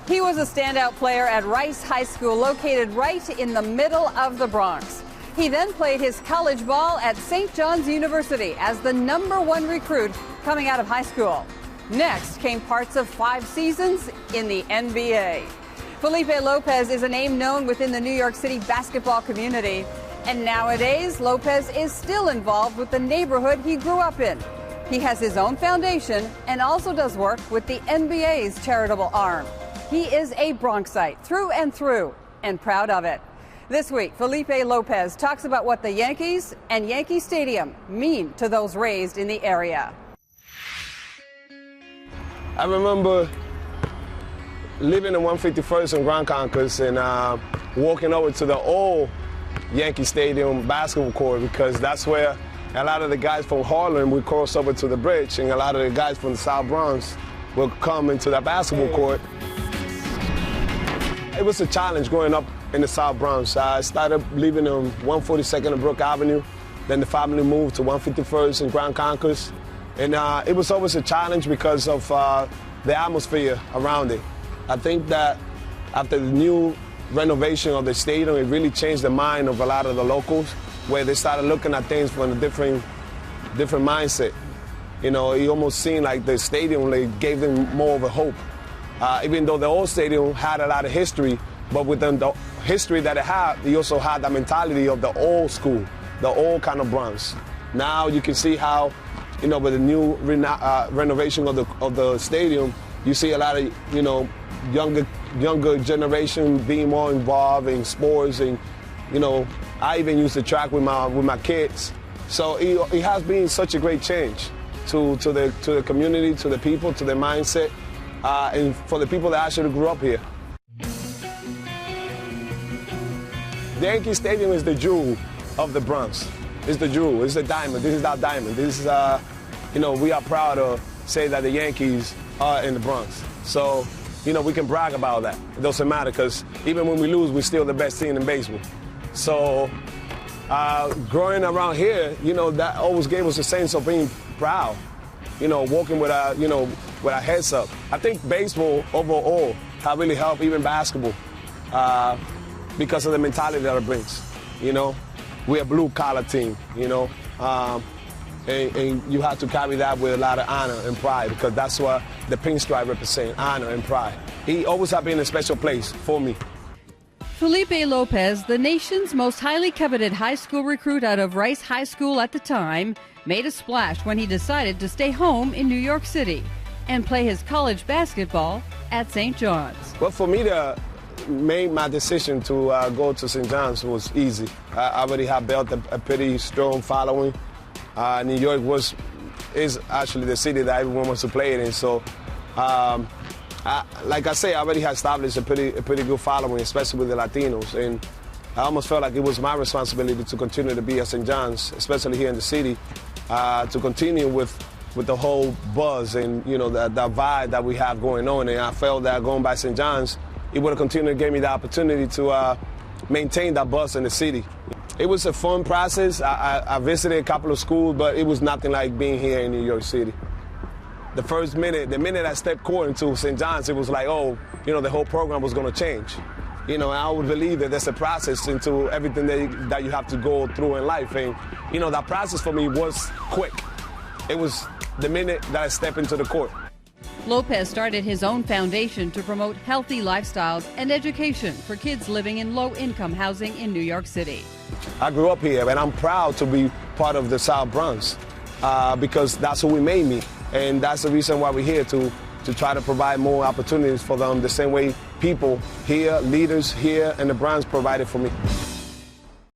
He was a standout player at Rice High School, located right in the middle of the Bronx. He then played his college ball at St. John's University as the #1 recruit coming out of high school. Next came parts of 5 seasons in the NBA. Felipe Lopez is a name known within the New York City basketball community. And nowadays, Lopez is still involved with the neighborhood he grew up in. He has his own foundation and also does work with the NBA's charitable arm. He is a Bronxite through and proud of it. This week, Felipe Lopez talks about what the Yankees and Yankee Stadium mean to those raised in the area. I remember living in 151st and Grand Concourse and walking over to the old Yankee Stadium basketball court, because that's where a lot of the guys from Harlem would cross over to the bridge, and a lot of the guys from the South Bronx would come into that basketball court. It was a challenge growing up in the South Bronx. I started living on 142nd and Brook Avenue. Then the family moved to 151st and Grand Concourse. And it was always a challenge because of the atmosphere around it. I think that after the new renovation of the stadium, it really changed the mind of a lot of the locals, where they started looking at things from a different mindset. You know, it almost seemed like the stadium gave them more of a hope. Even though the old stadium had a lot of history, but within the history that it had, it also had the mentality of the old school, the old kind of Bronx. Now you can see how, you know, with the new renovation of the stadium, you see a lot of, you know, younger generation being more involved in sports, and, you know, I even use the track with my kids. So it has been such a great change to the community, to the people, to their mindset. And for the people that actually grew up here. The Yankee Stadium is the jewel of the Bronx. It's the jewel, it's the diamond, this is our diamond. This is, you know, we are proud to say that the Yankees are in the Bronx. So, you know, we can brag about that. It doesn't matter, because even when we lose, we're still the best team in baseball. So, growing around here, you know, that always gave us a sense of being proud. You know, walking with our, you know, with our heads up. I think baseball overall has really helped, even basketball, because of the mentality that it brings. You know, we're a blue-collar team, you know, and you have to carry that with a lot of honor and pride, because that's what the pinstripe represents, honor and pride. He always has been a special place for me. Felipe Lopez, the nation's most highly coveted high school recruit out of Rice High School at the time, made a splash when he decided to stay home in New York City and play his college basketball at St. John's. Well, for me to make my decision to go to St. John's was easy. I already have built a pretty strong following. New York is actually the city that everyone wants to play in. So, like I say, I already had established a pretty good following, especially with the Latinos. And I almost felt like it was my responsibility to continue to be at St. John's, especially here in the city, to continue with the whole buzz and, you know, the vibe that we have going on. And I felt that going by St. John's, it would have continued to give me the opportunity to maintain that buzz in the city. It was a fun process. I visited a couple of schools, but it was nothing like being here in New York City. The minute I stepped court into St. John's, it was like, oh, you know, the whole program was going to change. You know, and I would believe that there's a process into everything that you have to go through in life. And, you know, that process for me was quick. It was the minute that I stepped into the court. Lopez started his own foundation to promote healthy lifestyles and education for kids living in low-income housing in New York City. I grew up here, and I'm proud to be part of the South Bronx because that's who we made me. And that's the reason why we're here, to try to provide more opportunities for them the same way people here, leaders here in the Bronx provided for me.